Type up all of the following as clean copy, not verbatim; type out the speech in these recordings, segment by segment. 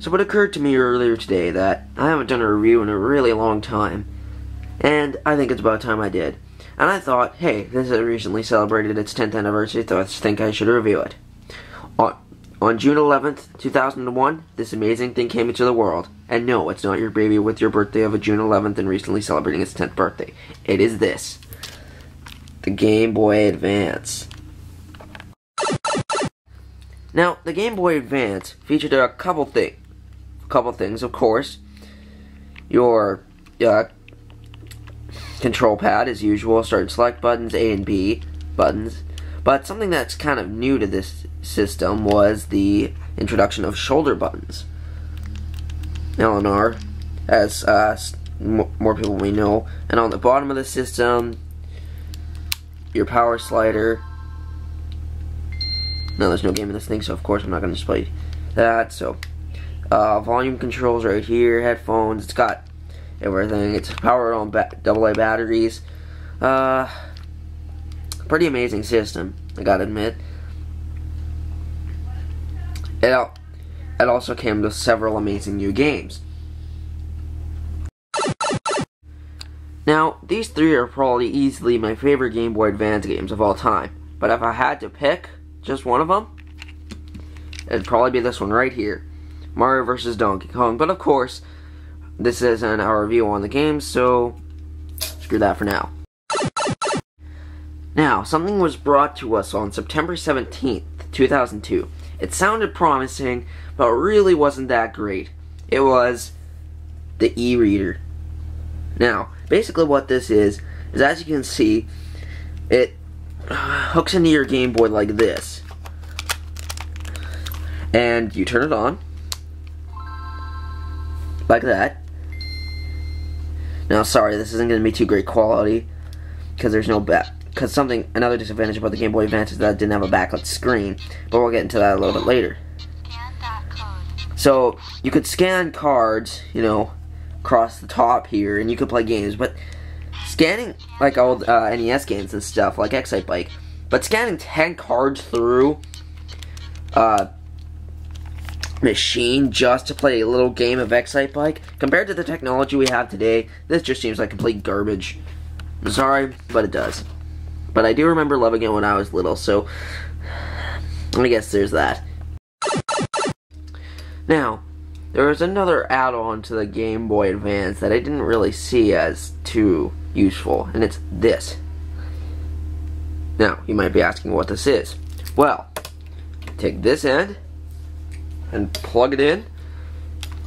So it occurred to me earlier today that I haven't done a review in a really long time, and I think it's about time I did. And I thought, hey, this has recently celebrated its 10th anniversary, so I think I should review it. On June 11th, 2001, this amazing thing came into the world. And no, it's not your baby with your birthday of a June 11th and recently celebrating its 10th birthday. It is this. The Game Boy Advance. Now, the Game Boy Advance featured a couple things, of course. Your control pad, as usual, start and select buttons, A and B buttons. But something that's kind of new to this system was the introduction of shoulder buttons. L and R, as more people may know. And on the bottom of the system, your power slider. Now there's no game in this thing, so of course I'm not going to display that. So, volume controls right here, headphones. It's got everything. It's powered on AA batteries. Pretty amazing system, I gotta admit. It also came with several amazing new games. Now, these three are probably easily my favorite Game Boy Advance games of all time. But if I had to pick just one of them, it'd probably be this one right here. Mario vs. Donkey Kong. But of course, this isn't our review on the game, so screw that for now. Now, something was brought to us on September 17th, 2002. It sounded promising, but really wasn't that great. It was the e-reader. Now, basically what this is as you can see, it hooks into your Game Boy like this. And you turn it on, like that. Now, sorry, this isn't going to be too great quality, because there's no another disadvantage about the Game Boy Advance is that it didn't have a backlit screen, but we'll get into that a little bit later. So, you could scan cards, across the top here, and you could play games, but scanning, like old NES games and stuff, like Excitebike, but scanning 10 cards through machine just to play a little game of Excitebike, compared to the technology we have today, this just seems like complete garbage. I'm sorry, but it does. But I do remember loving it when I was little, so I guess there's that. Now, there was another add-on to the Game Boy Advance that I didn't really see as too useful, and it's this. Now, you might be asking what this is. Well, take this end and plug it in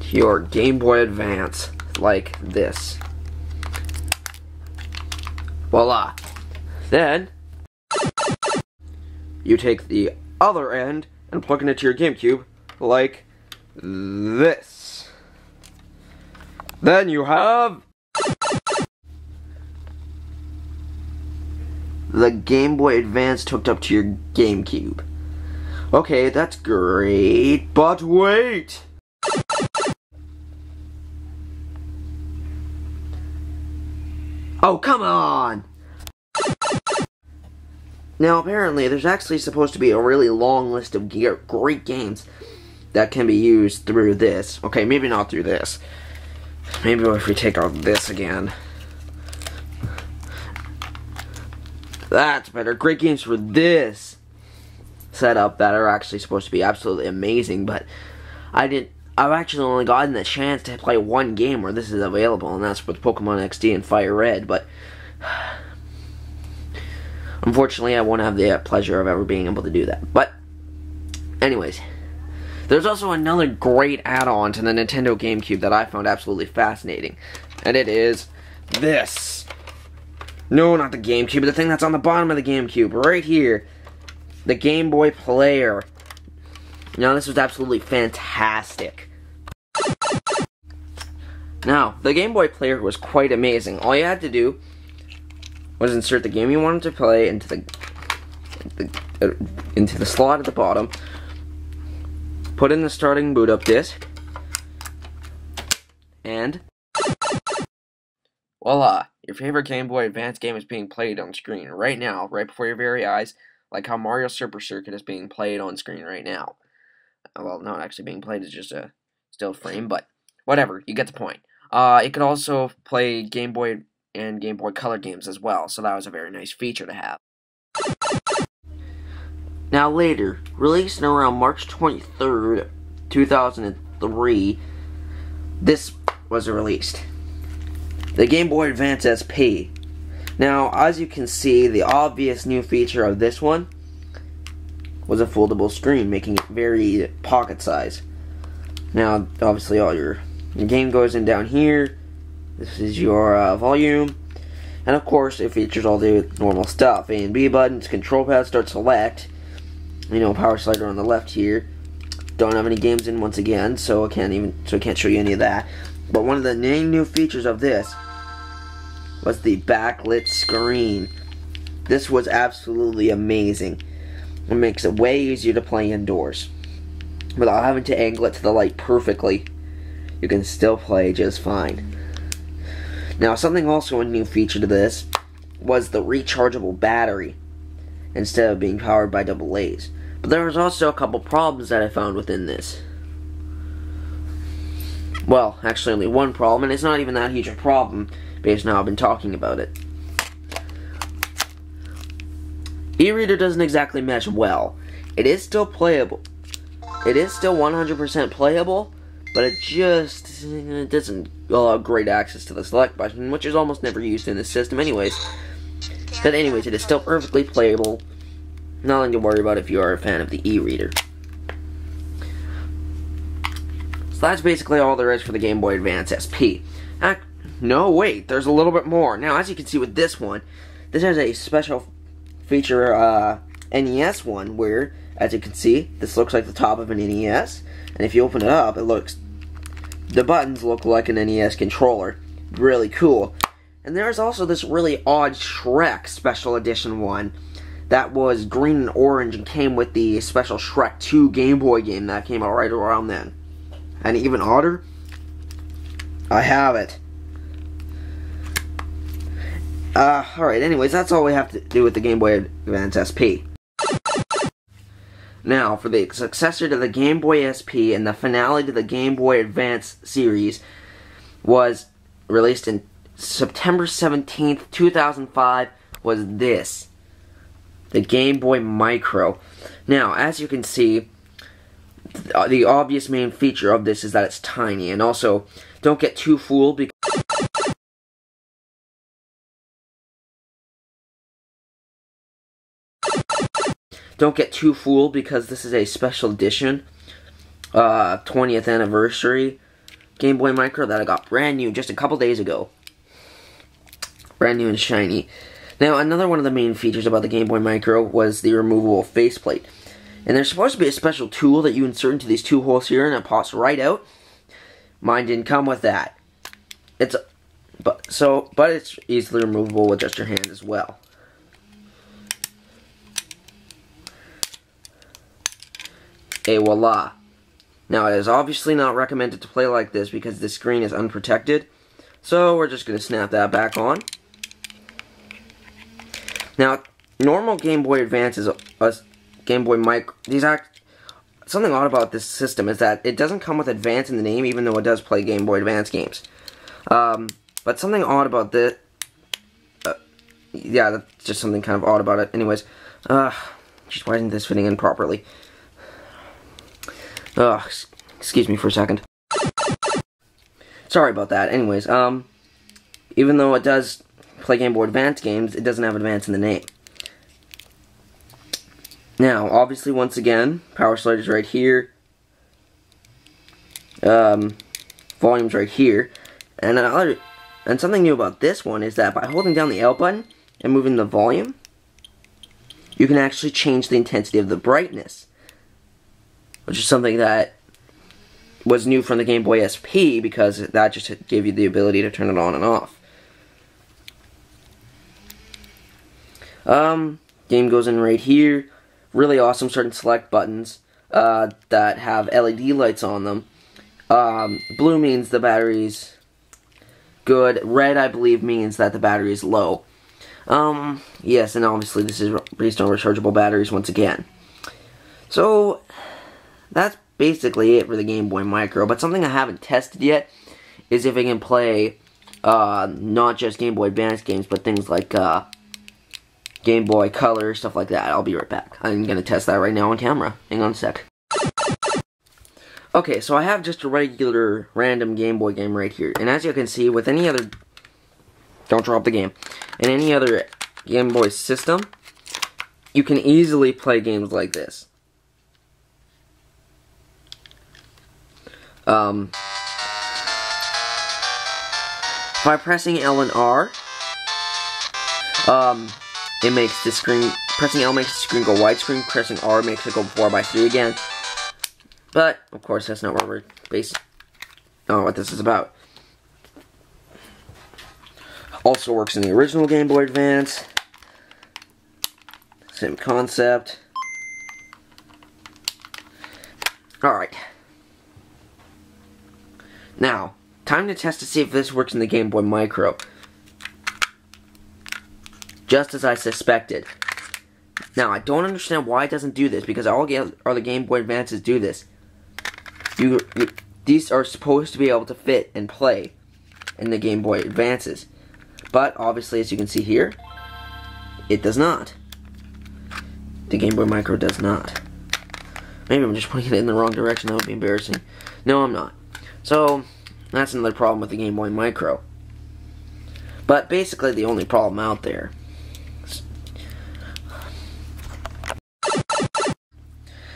to your Game Boy Advance, like this. Voila. Then, you take the other end and plug it into your GameCube, like this. Then you have the Game Boy Advance hooked up to your GameCube. Okay, that's great, but wait! Oh, come on! Now, apparently, there's actually supposed to be a really long list of great games that can be used through this. Okay, maybe not through this. Maybe if we take out this again. That's better. Great games for this setup that are actually supposed to be absolutely amazing, but I've actually only gotten the chance to play one game where this is available, and that's with Pokemon XD and Fire Red, but unfortunately I won't have the pleasure of ever being able to do that. But anyways, there's also another great add-on to the Nintendo GameCube that I found absolutely fascinating, and it is this. No, not the GameCube, the thing that's on the bottom of the GameCube, right here. The Game Boy Player. Now, this was absolutely fantastic. Now, the Game Boy Player was quite amazing. All you had to do was insert the game you wanted to play into the slot at the bottom, put in the starting boot up disc, and voila! Your favorite Game Boy Advance game is being played on screen right now, right before your very eyes, like how Mario Super Circuit is being played on screen right now. Well, not actually being played, it's just a still frame, but whatever, you get the point. It could also play Game Boy and Game Boy Color games as well, so that was a very nice feature to have. Now later, released in around March 23rd, 2003, this was released. The Game Boy Advance SP. Now, as you can see, the obvious new feature of this one was a foldable screen, making it very pocket size. Now, obviously, all your game goes in down here. This is your volume. And of course, it features all the normal stuff. A and B buttons, control pad, start select. You know, power slider on the left here. Don't have any games in once again, so I can't show you any of that. But one of the main new features of this was the backlit screen. This was absolutely amazing. It makes it way easier to play indoors. Without having to angle it to the light perfectly, you can still play just fine. Now, something also a new feature to this was the rechargeable battery instead of being powered by AA's. But there was also a couple problems that I found within this. Well, actually only one problem, and it's not even that huge a problem based on how I've been talking about it. E-reader doesn't exactly mesh well. It is still playable. It is still 100% playable, but it doesn't allow great access to the select button, which is almost never used in this system anyways. But anyways, it is still perfectly playable. Nothing to worry about if you are a fan of the e-reader. So that's basically all there is for the Game Boy Advance SP. No, wait, there's a little bit more. Now, as you can see with this one, this has a special feature NES one where, as you can see, this looks like the top of an NES, and if you open it up, the buttons look like an NES controller. Really cool. And there's also this really odd Shrek Special Edition one that was green and orange and came with the special Shrek 2 Game Boy game that came out right around then. And even odder, I have it. Alright, anyways, that's all we have to do with the Game Boy Advance SP. Now, for the successor to the Game Boy SP and the finale to the Game Boy Advance series was released in September 17th, 2005, was this. The Game Boy Micro. Now, as you can see, the obvious main feature of this is that it's tiny, and also, don't get too fooled because this is a special edition, 20th anniversary Game Boy Micro that I got brand new just a couple days ago. Brand new and shiny. Now, another one of the main features about the Game Boy Micro was the removable faceplate. And there's supposed to be a special tool that you insert into these two holes here and it pops right out. Mine didn't come with that. But it's easily removable with just your hand as well. Et voila. Now, it is obviously not recommended to play like this because the screen is unprotected. So, we're just going to snap that back on. Now, normal Game Boy Advances, Game Boy Micro, something odd about this system is that it doesn't come with Advance in the name, even though it does play Game Boy Advance games. But something odd about this, yeah, that's just something kind of odd about it. Anyways, just why isn't this fitting in properly? Excuse me for a second. Sorry about that. Anyways, even though it does play Game Boy Advance games, it doesn't have Advance in the name. Now, obviously, once again, power slider's right here. Volume's right here. And something new about this one is that by holding down the L button and moving the volume, you can actually change the intensity of the brightness, which is something that was new from the Game Boy SP because that just gave you the ability to turn it on and off. Game goes in right here. Really awesome certain select buttons that have LED lights on them. Blue means the battery's good. Red, I believe, means that the battery is low. Yes, and obviously this is based on rechargeable batteries once again. So, that's basically it for the Game Boy Micro. But something I haven't tested yet is if it can play not just Game Boy Advance games, but things like Game Boy Color, stuff like that. I'll be right back. I'm going to test that right now on camera. Hang on a sec. Okay, so I have just a regular random Game Boy game right here. And as you can see, with any other... Don't drop the game. In any other Game Boy system, you can easily play games like this. By pressing L and R, it makes the screen, pressing L makes the screen go widescreen, pressing R makes it go 4:3 again. But, of course, that's not what we're what this is about. Also works in the original Game Boy Advance. Same concept. Alright. Now, time to test to see if this works in the Game Boy Micro. Just as I suspected. Now, I don't understand why it doesn't do this, because all the Game Boy Advances do this. These are supposed to be able to fit and play in the Game Boy Advances. But, obviously, as you can see here, it does not. The Game Boy Micro does not. Maybe I'm just pointing it in the wrong direction, that would be embarrassing. No, I'm not. So, that's another problem with the Game Boy Micro. But, basically, the only problem out there.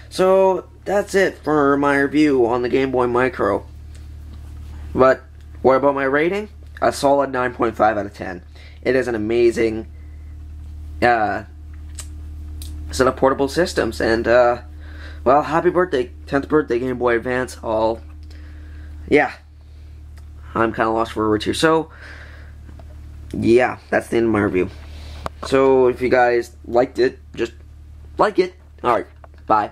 So, that's it for my review on the Game Boy Micro. But, what about my rating? A solid 9.5 out of 10. It is an amazing set of portable systems. And, well, happy birthday, 10th birthday Game Boy Advance. Yeah. I'm kind of lost for words here. So, yeah, that's the end of my review. So, if you guys liked it, just like it. Alright, bye.